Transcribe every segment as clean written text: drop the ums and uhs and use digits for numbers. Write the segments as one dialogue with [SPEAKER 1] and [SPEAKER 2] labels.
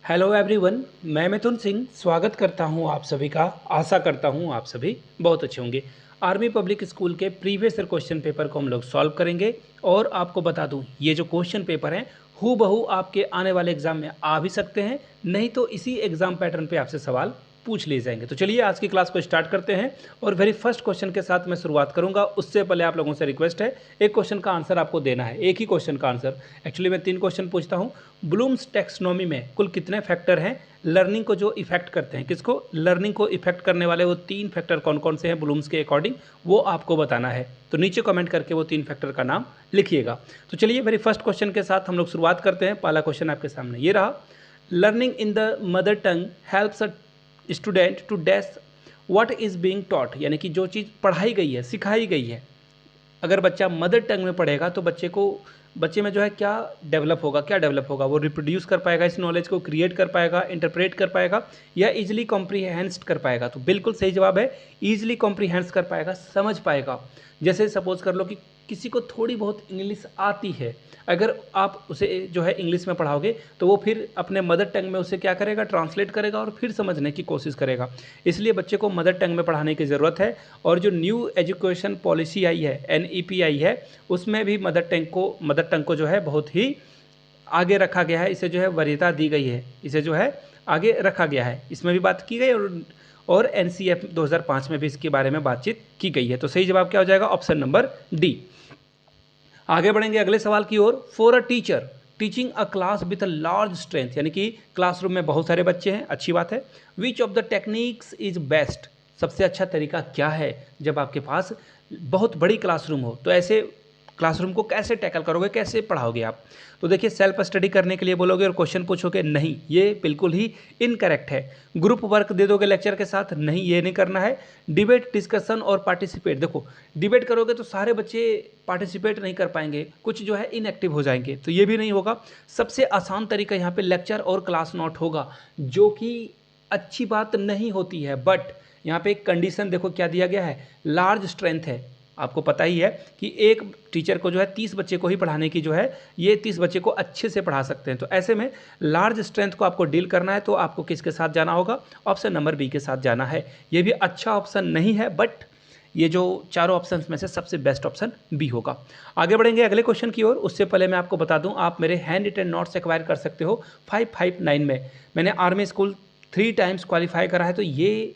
[SPEAKER 1] Hello everyone, मैं मिथुन सिंह स्वागत करता हूं आप सभी का। आशा करता हूं आप सभी बहुत अच्छे होंगे। आर्मी पब्लिक स्कूल के प्रीवियस ईयर क्वेश्चन पेपर को हम लोग सॉल्व करेंगे और आपको बता दूं ये जो क्वेश्चन पेपर हैं हूबहू आपके आने वाले एग्जाम में आ भी सकते हैं, नहीं तो इसी एग्जाम पैटर्न पे आपसे सवाल पूछ लिए जाएंगे। तो चलिए आज की क्लास को स्टार्ट करते हैं और वेरी फर्स्ट क्वेश्चन के साथ मैं शुरुआत करूंगा। उससे पहले आप लोगों से रिक्वेस्ट है, एक क्वेश्चन का आंसर आपको देना है, एक ही क्वेश्चन का आंसर। एक्चुअली मैं 3 क्वेश्चन पूछता हूं। ब्लूम्स टेक्सोनॉमी में कुल कितने फैक्टर हैं लर्निंग को जो इफेक्ट करते हैं? किसको? लर्निंग को इफेक्ट करने वाले वो 3 फैक्टर कौन कौन से हैं ब्लूम्स के अकॉर्डिंग, वो आपको बताना है। तो नीचे कमेंट करके वो 3 फैक्टर का नाम लिखिएगा। तो चलिए वेरी फर्स्ट क्वेश्चन के साथ हम लोग शुरुआत करते हैं। पहला क्वेश्चन आपके सामने ये रहा। Learning in the mother tongue helps a student to dash what is being taught, यानी कि जो चीज़ पढ़ाई गई है, सिखाई गई है, अगर बच्चा मदर टंग में पढ़ेगा तो बच्चे में जो है क्या डेवलप होगा, वो रिप्रोड्यूस कर पाएगा, इस नॉलेज को क्रिएट कर पाएगा, इंटरप्रेट कर पाएगा या इजीली कॉम्प्रीहेंस कर पाएगा। तो बिल्कुल सही जवाब है, इजीली कॉम्प्रीहेंस कर पाएगा, समझ पाएगा। जैसे सपोज कर लो कि किसी को थोड़ी बहुत इंग्लिश आती है, अगर आप उसे जो है इंग्लिश में पढ़ाओगे तो वो फिर अपने मदर टंग में उसे क्या करेगा, ट्रांसलेट करेगा और फिर समझने की कोशिश करेगा। इसलिए बच्चे को मदर टंग में पढ़ाने की ज़रूरत है। और जो न्यू एजुकेशन पॉलिसी आई है, NEP आई है, उसमें भी मदर टंग को जो है बहुत ही आगे रखा गया है। इसे जो है वरीयता दी गई है, इसे जो है आगे रखा गया है, इसमें भी बात की गई और NCF 2005 में भी इसके बारे में बातचीत की गई है। तो सही जवाब क्या हो जाएगा? Option number D. आगे बढ़ेंगे अगले सवाल की ओर। For a teacher teaching a class with a large strength, यानी कि क्लासरूम में बहुत सारे बच्चे हैं, अच्छी बात है। Which of the techniques is best, सबसे अच्छा तरीका क्या है जब आपके पास बहुत बड़ी क्लासरूम हो? तो ऐसे क्लासरूम को कैसे टैकल करोगे, कैसे पढ़ाओगे आप? तो देखिए, सेल्फ स्टडी करने के लिए बोलोगे और क्वेश्चन पूछोगे? नहीं, ये बिल्कुल ही इनकरेक्ट है। ग्रुप वर्क दे दोगे लेक्चर के साथ? नहीं, ये नहीं करना है। डिबेट, डिस्कशन और पार्टिसिपेट, देखो डिबेट करोगे तो सारे बच्चे पार्टिसिपेट नहीं कर पाएंगे, कुछ जो है इनएक्टिव हो जाएंगे, तो ये भी नहीं होगा। सबसे आसान तरीका यहाँ पे लेक्चर और क्लास नोट होगा, जो कि अच्छी बात नहीं होती है, बट यहाँ पे एक कंडीशन देखो क्या दिया गया है, लार्ज स्ट्रेंथ है। आपको पता ही है कि एक टीचर को जो है 30 बच्चे को ही पढ़ाने की जो है, ये 30 बच्चे को अच्छे से पढ़ा सकते हैं। तो ऐसे में लार्ज स्ट्रेंथ को आपको डील करना है, तो आपको किसके साथ जाना होगा? ऑप्शन नंबर बी के साथ जाना है। ये भी अच्छा ऑप्शन नहीं है, बट ये जो चारों ऑप्शंस में से सबसे बेस्ट ऑप्शन बी होगा। आगे बढ़ेंगे अगले क्वेश्चन की ओर। उससे पहले मैं आपको बता दूं, आप मेरे हैंड रिटन नोट्स एक्वायर कर सकते हो 559 में। मैंने आर्मी स्कूल 3 टाइम्स क्वालिफाई करा है, तो ये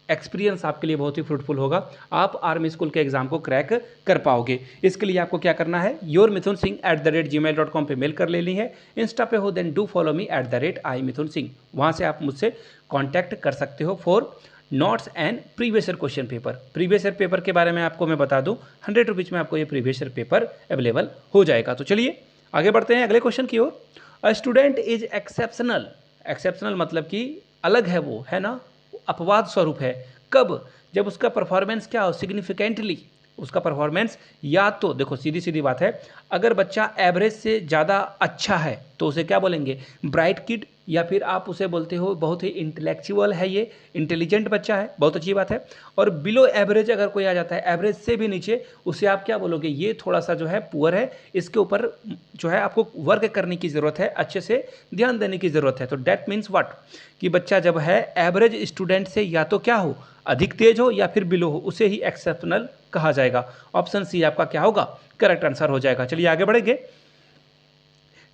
[SPEAKER 1] एक्सपीरियंस आपके लिए बहुत ही फ्रूटफुल होगा। आप आर्मी स्कूल के एग्जाम को क्रैक कर पाओगे। इसके लिए आपको क्या करना है, yourmithunsingh@gmail.com पे मेल कर लेनी है। इंस्टा पे हो then do follow me @iMithunSingh, वहाँ से आप मुझसे कांटेक्ट कर सकते हो for notes and previous year question paper. Previous year paper के बारे में आपको मैं बता दूं, 100 रुपीज़ में आपको ये प्रीवियस ईयर पेपर अवेलेबल हो जाएगा। तो चलिए आगे बढ़ते हैं अगले क्वेश्चन की ओर। A student is exceptional, exceptional मतलब कि अलग है, वो है ना, अपवाद स्वरूप है। कब? जब उसका परफॉर्मेंस क्या हो, सिग्निफिकेंटली उसका परफॉर्मेंस, या तो देखो सीधी सीधी बात है, अगर बच्चा एवरेज से ज़्यादा अच्छा है तो उसे क्या बोलेंगे? ब्राइट किड, या फिर आप उसे बोलते हो बहुत ही इंटेलेक्चुअल है, ये इंटेलिजेंट बच्चा है, बहुत अच्छी बात है। और बिलो एवरेज अगर कोई आ जाता है, एवरेज से भी नीचे, उसे आप क्या बोलोगे? ये थोड़ा सा जो है पुअर है, इसके ऊपर जो है आपको वर्क करने की ज़रूरत है, अच्छे से ध्यान देने की ज़रूरत है। तो डैट मीन्स व्हाट, कि बच्चा जब है एवरेज स्टूडेंट से या तो क्या हो, अधिक तेज हो या फिर बिलो हो, उसे ही एक्सेप्शनल कहा जाएगा। ऑप्शन सी आपका क्या होगा? करेक्ट आंसर हो जाएगा। चलिए आगे बढ़ेंगे।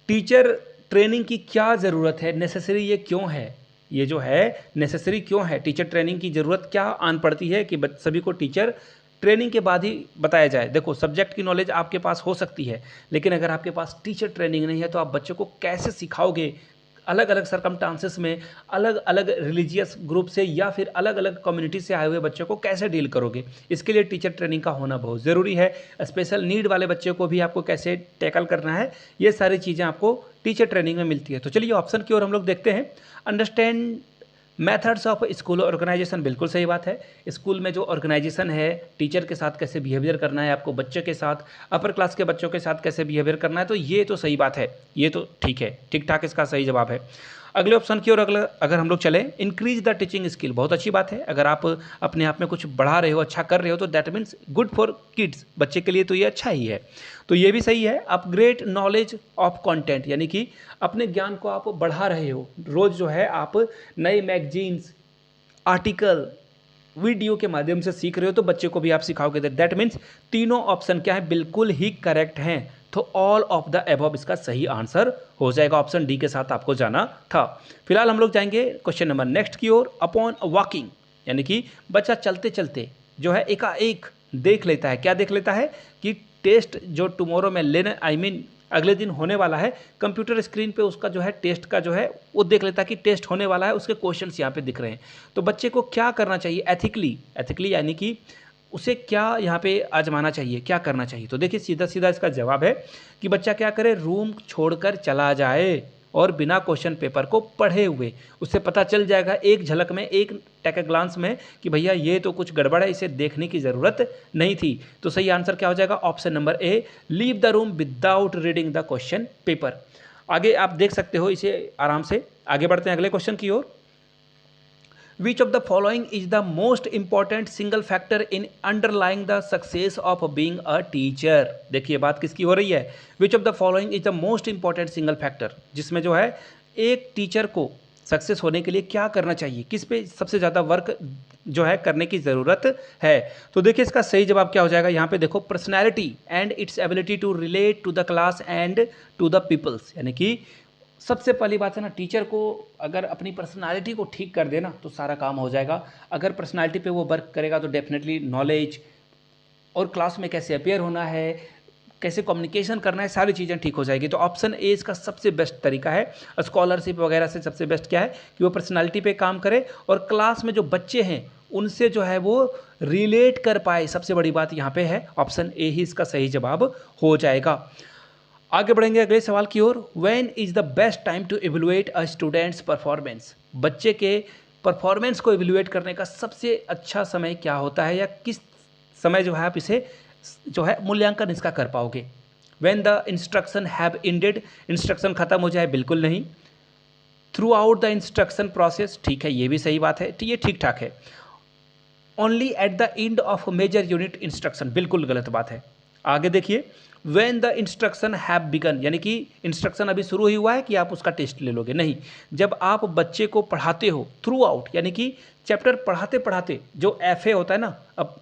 [SPEAKER 1] टीचर ट्रेनिंग की क्या ज़रूरत है, नेसेसरी ये क्यों है? ये जो है नेसेसरी क्यों है, टीचर ट्रेनिंग की ज़रूरत क्या आन पड़ती है कि सभी को टीचर ट्रेनिंग के बाद ही बताया जाए? देखो, सब्जेक्ट की नॉलेज आपके पास हो सकती है, लेकिन अगर आपके पास टीचर ट्रेनिंग नहीं है तो आप बच्चों को कैसे सिखाओगे? अलग अलग सरकमस्टांसेस में, अलग अलग रिलीजियस ग्रुप से या फिर अलग अलग कम्युनिटी से आए हुए बच्चों को कैसे डील करोगे? इसके लिए टीचर ट्रेनिंग का होना बहुत ज़रूरी है। स्पेशल नीड वाले बच्चे को भी आपको कैसे टैकल करना है, ये सारी चीज़ें आपको टीचर ट्रेनिंग में मिलती है। तो चलिए ऑप्शन की ओर हम लोग देखते हैं। Understand methods of school organisation, बिल्कुल सही बात है। स्कूल में जो ऑर्गेनाइजेशन है, टीचर के साथ कैसे बिहेवियर करना है आपको, बच्चे के साथ, अपर क्लास के बच्चों के साथ कैसे बिहेवियर करना है, तो ये तो सही बात है, ये तो ठीक है, ठीक ठाक इसका सही जवाब है। अगले ऑप्शन की ओर अगर हम लोग चले, इंक्रीज द टीचिंग स्किल, बहुत अच्छी बात है। अगर आप अपने आप में कुछ बढ़ा रहे हो, अच्छा कर रहे हो, तो that means good for kids, बच्चे के लिए तो ये अच्छा ही है। तो ये भी सही है। अपग्रेड नॉलेज ऑफ कंटेंट, यानी कि अपने ज्ञान को आप बढ़ा रहे हो, रोज जो है आप नए मैगजीन्स, आर्टिकल, वीडियो के माध्यम से सीख रहे हो, तो बच्चे को भी आप सिखाओगे। दैट मीन्स तीनों ऑप्शन क्या है, बिल्कुल ही करेक्ट हैं। तो ऑल ऑफ द एबव इसका सही आंसर हो जाएगा। ऑप्शन डी के साथ आपको जाना था। फिलहाल हम लोग जाएंगे क्वेश्चन नंबर नेक्स्ट की ओर। अपॉन वॉकिंग, यानी कि बच्चा चलते चलते जो है एकाएक देख लेता है, क्या देख लेता है कि टेस्ट जो टुमारो में लेने अगले दिन होने वाला है, कंप्यूटर स्क्रीन पे उसका जो है टेस्ट का जो है वो देख लेता है कि टेस्ट होने वाला है, उसके क्वेश्चंस यहाँ पे दिख रहे हैं। तो बच्चे को क्या करना चाहिए एथिकली यानी कि उसे क्या यहाँ पे आजमाना चाहिए, क्या करना चाहिए? तो देखिए सीधा सीधा इसका जवाब है कि बच्चा क्या करे, रूम छोड़कर चला जाए और बिना क्वेश्चन पेपर को पढ़े हुए। उससे पता चल जाएगा एक झलक में, एक टेक ग्लांस में कि भैया ये तो कुछ गड़बड़ है, इसे देखने की ज़रूरत नहीं थी। तो सही आंसर क्या हो जाएगा? Option number A, leave the room without reading the question paper. आगे आप देख सकते हो इसे आराम से। आगे बढ़ते हैं अगले क्वेश्चन की ओर। Which of the following is the most important single factor in underlying the success of being a teacher? देखिए बात किसकी हो रही है? Which of the following is the most important single factor? जिसमें जो है एक टीचर को सक्सेस होने के लिए क्या करना चाहिए, किस पे सबसे ज़्यादा वर्क जो है करने की ज़रूरत है? तो देखिए इसका सही जवाब क्या हो जाएगा? यहाँ पे देखो, personality and its ability to relate to the class and to the peoples. यानी कि सबसे पहली बात है ना, टीचर को अगर अपनी पर्सनालिटी को ठीक कर देना तो सारा काम हो जाएगा। अगर पर्सनालिटी पे वो वर्क करेगा तो डेफिनेटली नॉलेज और क्लास में कैसे अपेयर होना है, कैसे कम्युनिकेशन करना है, सारी चीज़ें ठीक हो जाएगी। तो ऑप्शन ए इसका सबसे बेस्ट तरीका है। स्कॉलरशिप वगैरह से सबसे बेस्ट क्या है कि वो पर्सनालिटी पे काम करे और क्लास में जो बच्चे हैं उनसे जो है वो रिलेट कर पाए। सबसे बड़ी बात यहाँ पे है, ऑप्शन ए ही इसका सही जवाब हो जाएगा। आगे बढ़ेंगे अगले सवाल की ओर। When is the best time to evaluate a students performance? बच्चे के परफॉर्मेंस को इवेलुएट करने का सबसे अच्छा समय क्या होता है, या किस समय जो है आप इसे जो है मूल्यांकन इसका कर पाओगे? When the instruction have ended, instruction खत्म हो जाए? बिल्कुल नहीं। Through out the instruction process, ठीक है, ये भी सही बात है, ये ठीक ठाक है। Only at the end of major unit instruction, बिल्कुल गलत बात है। आगे देखिए, when the instruction have begun, यानी कि इंस्ट्रक्शन अभी शुरू ही हुआ है कि आप उसका टेस्ट ले लोगे? नहीं। जब आप बच्चे को पढ़ाते हो थ्रू आउट, यानी कि चैप्टर पढ़ाते पढ़ाते जो FA होता है ना, अब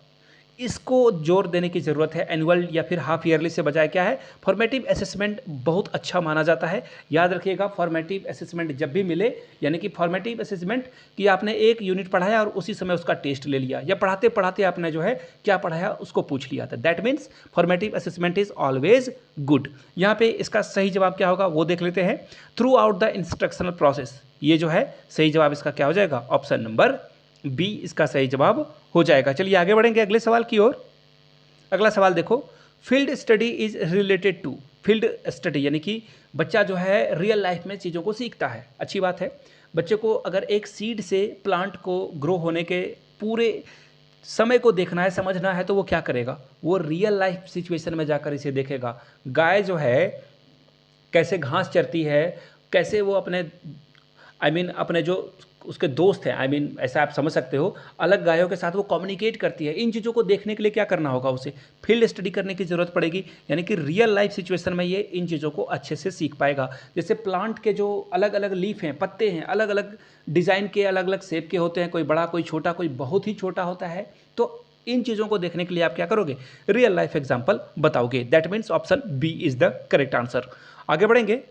[SPEAKER 1] इसको जोर देने की ज़रूरत है। एनुअल या फिर हाफ ईयरली से बजाय क्या है, फॉर्मेटिव असेसमेंट बहुत अच्छा माना जाता है। याद रखिएगा, फॉर्मेटिव असेसमेंट जब भी मिले, यानी कि फॉर्मेटिव असेसमेंट कि आपने एक यूनिट पढ़ाया और उसी समय उसका टेस्ट ले लिया, या पढ़ाते पढ़ाते आपने जो है क्या पढ़ाया उसको पूछ लिया था, that means formative assessment is always good. यहाँ पे इसका सही जवाब क्या होगा वो देख लेते हैं। Through out the instructional process, ये जो है सही जवाब इसका क्या हो जाएगा? ऑप्शन नंबर बी इसका सही जवाब हो जाएगा। चलिए आगे बढ़ेंगे अगले सवाल की ओर। अगला सवाल देखो, field study is related to, field study यानी कि बच्चा जो है रियल लाइफ में चीज़ों को सीखता है, अच्छी बात है। बच्चे को अगर एक सीड से प्लांट को ग्रो होने के पूरे समय को देखना है, समझना है, तो वो क्या करेगा? वो रियल लाइफ सिचुएशन में जाकर इसे देखेगा। गाय जो है कैसे घास चरती है, कैसे वो अपने अपने जो उसके दोस्त हैं, ऐसा आप समझ सकते हो, अलग गायों के साथ वो कम्युनिकेट करती है। इन चीज़ों को देखने के लिए क्या करना होगा? उसे फील्ड स्टडी करने की ज़रूरत पड़ेगी, यानी कि रियल लाइफ सिचुएशन में ये इन चीज़ों को अच्छे से सीख पाएगा। जैसे प्लांट के जो अलग अलग लीफ हैं, पत्ते हैं, अलग अलग डिज़ाइन के, अलग अलग शेप के होते हैं, कोई बड़ा, कोई छोटा, कोई बहुत ही छोटा होता है। तो इन चीज़ों को देखने के लिए आप क्या करोगे? रियल लाइफ एग्जाम्पल बताओगे। That means option B is the correct answer. आगे बढ़ेंगे।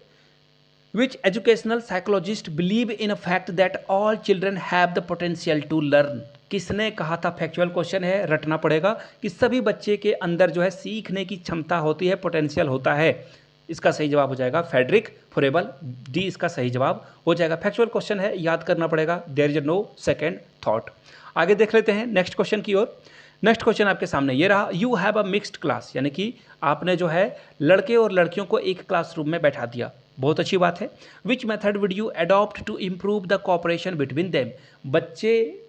[SPEAKER 1] Which educational psychologist believe in a fact that all children have the potential to learn? किसने कहा था? फैक्चुअल क्वेश्चन है, रटना पड़ेगा कि सभी बच्चे के अंदर जो है सीखने की क्षमता होती है, पोटेंशियल होता है। इसका सही जवाब हो जाएगा फ्रेडरिक फोरेबल, डी इसका सही जवाब हो जाएगा। फैक्चुअल क्वेश्चन है, याद करना पड़ेगा, there is no second thought. आगे देख लेते हैं नेक्स्ट क्वेश्चन की ओर। नेक्स्ट क्वेश्चन आपके सामने ये रहा, you have a mixed class, यानी कि आपने जो है लड़के और लड़कियों को एक क्लासरूम में बैठा दिया, बहुत अच्छी बात है। Which method would you adopt to improve the cooperation between them? बच्चे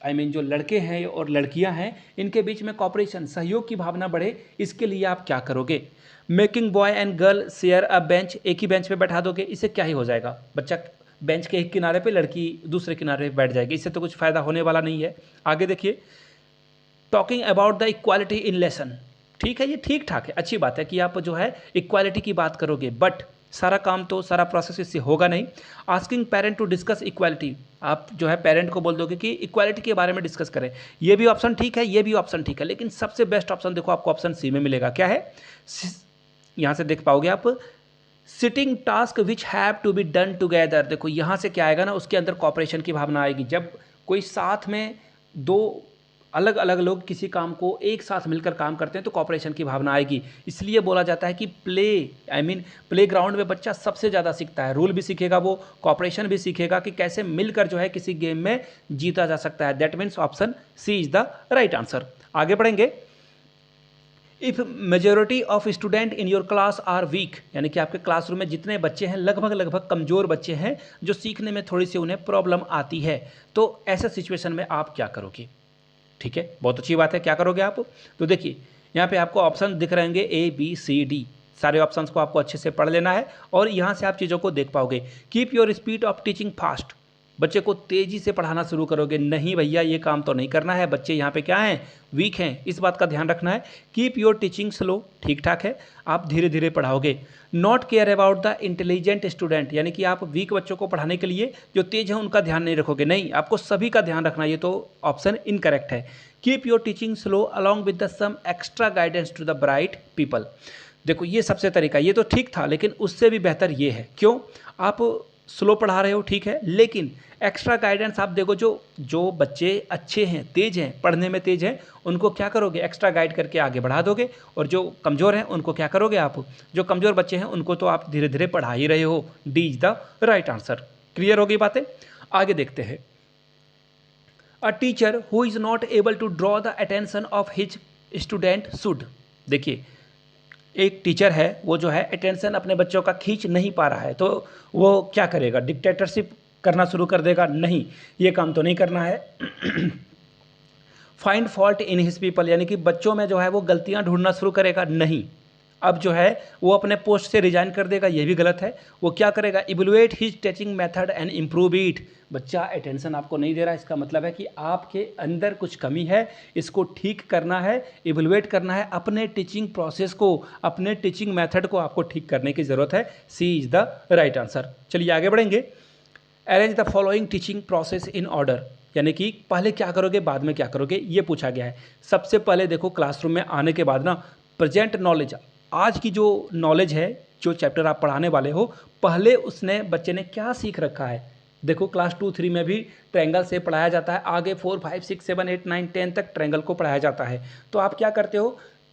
[SPEAKER 1] जो लड़के हैं और लड़कियां हैं, इनके बीच में कॉपरेशन, सहयोग की भावना बढ़े, इसके लिए आप क्या करोगे? Making boy and girl share a bench, एक ही बेंच पे बैठा दोगे, इससे क्या ही हो जाएगा? बेंच के एक किनारे पे, लड़की दूसरे किनारे पे बैठ जाएगी, इससे तो कुछ फ़ायदा होने वाला नहीं है। आगे देखिए, talking about the equality in lesson, ठीक है, ये ठीक ठाक है, अच्छी बात है कि आप जो है इक्वालिटी की बात करोगे, बट सारा काम तो, सारा प्रोसेस इससे होगा नहीं। Asking parent to discuss equality, आप जो है पेरेंट को बोल दोगे कि इक्वालिटी के बारे में डिस्कस करें, ये भी ऑप्शन ठीक है, ये भी ऑप्शन ठीक है, लेकिन सबसे बेस्ट ऑप्शन देखो आपको ऑप्शन सी में मिलेगा। क्या है, यहाँ से देख पाओगे आप, setting task which have to be done together. देखो यहाँ से क्या आएगा ना, उसके अंदर कॉपरेशन की भावना आएगी। जब कोई साथ में दो अलग अलग लोग किसी काम को एक साथ मिलकर काम करते हैं तो कॉपरेशन की भावना आएगी। इसलिए बोला जाता है कि प्ले ग्राउंड में बच्चा सबसे ज़्यादा सीखता है, रूल भी सीखेगा, वो कॉपरेशन भी सीखेगा कि कैसे मिलकर जो है किसी गेम में जीता जा सकता है। That means option C is the right answer. आगे बढ़ेंगे। If majority of student in your class are weak, यानी कि आपके क्लासरूम में जितने बच्चे हैं लगभग कमज़ोर बच्चे हैं जो सीखने में थोड़ी सी उन्हें प्रॉब्लम आती है, तो ऐसे सिचुएशन में आप क्या करोगे? ठीक है, बहुत अच्छी बात है, क्या करोगे आप? तो देखिए यहाँ पे आपको ऑप्शन दिख रहेंगे ए बी सी डी, सारे ऑप्शंस को आपको अच्छे से पढ़ लेना है और यहाँ से आप चीज़ों को देख पाओगे। Keep your speed of teaching fast, बच्चे को तेज़ी से पढ़ाना शुरू करोगे, नहीं भैया ये काम तो नहीं करना है, बच्चे यहाँ पे क्या हैं, वीक हैं, इस बात का ध्यान रखना है। कीप योर टीचिंग स्लो, ठीक ठाक है, आप धीरे धीरे पढ़ाओगे। Not care about the intelligent student, यानी कि आप वीक बच्चों को पढ़ाने के लिए जो तेज है उनका ध्यान नहीं रखोगे, नहीं, आपको सभी का ध्यान रखना, ये तो ऑप्शन इनकरेक्ट है। Keep your teaching slow along with the some extra guidance to the bright people. देखो ये सबसे तरीका, ये तो ठीक था, लेकिन उससे भी बेहतर ये है। क्यों? आप स्लो पढ़ा रहे हो ठीक है, लेकिन एक्स्ट्रा गाइडेंस आप देखो, जो बच्चे अच्छे हैं, तेज हैं, पढ़ने में तेज हैं, उनको क्या करोगे, एक्स्ट्रा गाइड करके आगे बढ़ा दोगे, और जो कमज़ोर हैं उनको क्या करोगे आप, जो कमज़ोर बच्चे हैं उनको तो आप धीरे धीरे पढ़ा ही रहे हो। D is the right answer. Clear होगी बातें? आगे देखते हैं। A teacher who is not able to draw the attention of his student should. देखिए एक टीचर है, वो जो है अटेंशन अपने बच्चों का खींच नहीं पा रहा है, तो वो क्या करेगा, डिक्टेटरशिप करना शुरू कर देगा? नहीं, ये काम तो नहीं करना है। Find fault in his people, यानी कि बच्चों में जो है वो गलतियां ढूंढना शुरू करेगा? नहीं, अब जो है वो अपने पोस्ट से रिजाइन कर देगा, ये भी गलत है। वो क्या करेगा, evaluate his teaching method and improve it. बच्चा अटेंशन आपको नहीं दे रहा है, इसका मतलब है कि आपके अंदर कुछ कमी है, इसको ठीक करना है, इवेलुएट करना है, अपने टीचिंग प्रोसेस को, अपने टीचिंग मेथड को आपको ठीक करने की ज़रूरत है। सी इज़ द राइट आंसर। चलिए आगे बढ़ेंगे। Arrange the following teaching process in order, यानी कि पहले क्या करोगे बाद में क्या करोगे, ये पूछा गया है। सबसे पहले देखो क्लासरूम में आने के बाद ना प्रेजेंट नॉलेज, आज की जो नॉलेज है, जो चैप्टर आप पढ़ाने वाले हो, पहले उसने बच्चे ने क्या सीख रखा है। देखो क्लास 2-3 में भी ट्रायंगल से पढ़ाया जाता है, आगे 4, 5, 6, 7, 8, 9, 10 तक ट्रायंगल को पढ़ाया जाता है। तो आप क्या करते हो,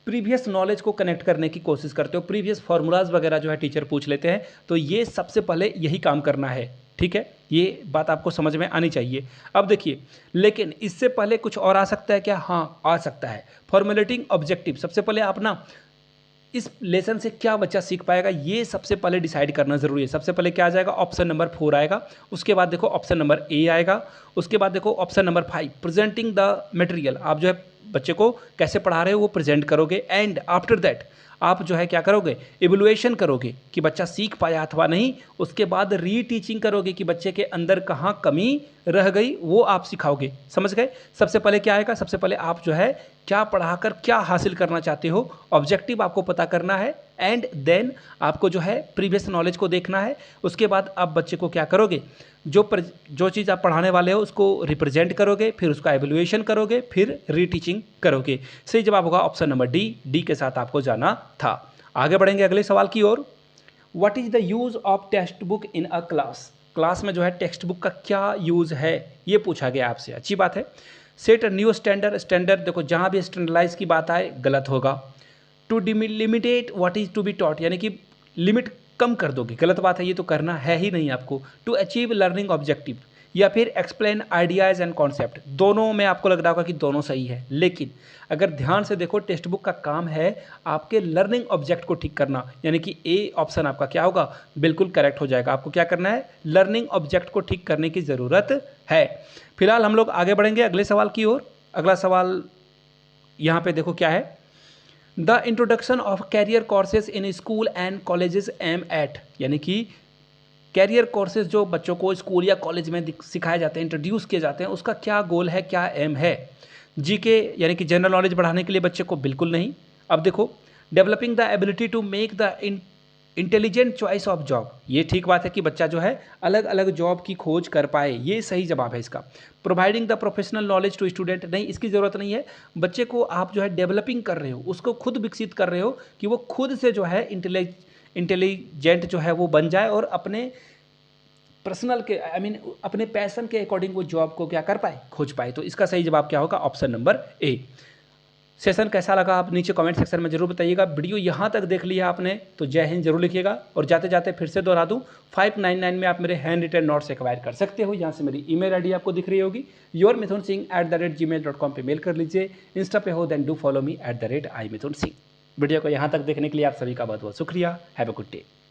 [SPEAKER 1] प्रीवियस नॉलेज को कनेक्ट करने की कोशिश करते हो, प्रीवियस फार्मूलाज वगैरह जो है टीचर पूछ लेते हैं। तो ये सबसे पहले यही काम करना है, ठीक है, ये बात आपको समझ में आनी चाहिए। अब देखिए, लेकिन इससे पहले कुछ और आ सकता है क्या? हाँ आ सकता है। फॉर्मुलेटिंग ऑब्जेक्टिव, सबसे पहले आप ना इस लेसन से क्या बच्चा सीख पाएगा, ये सबसे पहले डिसाइड करना ज़रूरी है। सबसे पहले क्या आ जाएगा, ऑप्शन नंबर 4 आएगा, उसके बाद देखो ऑप्शन नंबर ए आएगा, उसके बाद देखो option number 5 presenting the material. आप जो है बच्चे को कैसे पढ़ा रहे हो वो प्रेजेंट करोगे, एंड आफ्टर दैट आप जो है क्या करोगे, इवैल्यूएशन करोगे कि बच्चा सीख पाया अथवा नहीं। उसके बाद रीटीचिंग करोगे कि बच्चे के अंदर कहाँ कमी रह गई, वो आप सिखाओगे। समझ गए? सबसे पहले क्या आएगा, सबसे पहले आप जो है क्या पढ़ाकर क्या हासिल करना चाहते हो, ऑब्जेक्टिव आपको पता करना है, एंड देन आपको जो है प्रीवियस नॉलेज को देखना है। उसके बाद आप बच्चे को क्या करोगे, जो चीज़ आप पढ़ाने वाले हो उसको रिप्रेजेंट करोगे, फिर उसका एवेल्युएशन करोगे, फिर रीटीचिंग करोगे। सही जवाब होगा ऑप्शन नंबर डी, डी के साथ आपको जाना था। आगे बढ़ेंगे अगले सवाल की ओर। What is the use of text book in a class. Class में जो है टेक्स्ट बुक का क्या यूज़ है, ये पूछा गया आपसे। अच्छी बात है। सेट न्यू स्टैंडर्ड, देखो जहाँ भी स्टैंडर्डाइज की बात आए गलत होगा। To limited what is to be taught, यानी कि लिमिट कम कर दोगे, गलत बात है, ये तो करना है ही नहीं आपको। टू अचीव लर्निंग ऑब्जेक्टिव, या फिर एक्सप्लेन आइडियाज़ एंड कॉन्सेप्ट, दोनों में आपको लग रहा होगा कि दोनों सही है, लेकिन अगर ध्यान से देखो टेक्स्ट बुक का काम है आपके लर्निंग ऑब्जेक्ट को ठीक करना, यानी कि ए ऑप्शन आपका क्या होगा, बिल्कुल करेक्ट हो जाएगा। आपको क्या करना है, लर्निंग ऑब्जेक्ट को ठीक करने की ज़रूरत है। फिलहाल हम लोग आगे बढ़ेंगे अगले सवाल की ओर। अगला सवाल यहाँ पे देखो क्या है, the introduction of career courses in school and colleges aim at, यानी कि कैरियर कोर्सेज जो बच्चों को स्कूल या कॉलेज में सिखाए जाते हैं, इंट्रोड्यूस किए जाते हैं, उसका क्या गोल है, क्या एम है? जीके यानी कि जनरल नॉलेज बढ़ाने के लिए बच्चे को? बिल्कुल नहीं। अब देखो, developing the ability to make the intelligent choice of job, ये ठीक बात है कि बच्चा जो है अलग अलग जॉब की खोज कर पाए, ये सही जवाब है इसका। Providing the professional knowledge to student, नहीं, इसकी ज़रूरत नहीं है। बच्चे को आप जो है डेवलपिंग कर रहे हो, उसको खुद विकसित कर रहे हो कि वो खुद से जो है इंटेलिजेंट जो है वो बन जाए और अपने पर्सनल के अपने पैशन के अकॉर्डिंग वो जॉब को क्या कर पाए, खोज पाए। तो इसका सही जवाब क्या होगा? Option number A. सेशन कैसा लगा आप नीचे कमेंट सेक्शन में जरूर बताइएगा। वीडियो यहाँ तक देख लिया आपने तो जय हिंद जरूर लिखिएगा। और जाते जाते फिर से दोहरा दूँ, 599 में आप मेरे हैंड रिटन नोट्स एक्वायर कर सकते हो। यहाँ से मेरी ईमेल आईडी आपको दिख रही होगी, yourmithunsingh@gmail.com पे मेल कर लीजिए। इंस्टा पे हो then do follow me @iMithunSingh। Video को यहाँ तक देखने के लिए आप सभी का बहुत बहुत शुक्रिया। Have a good day.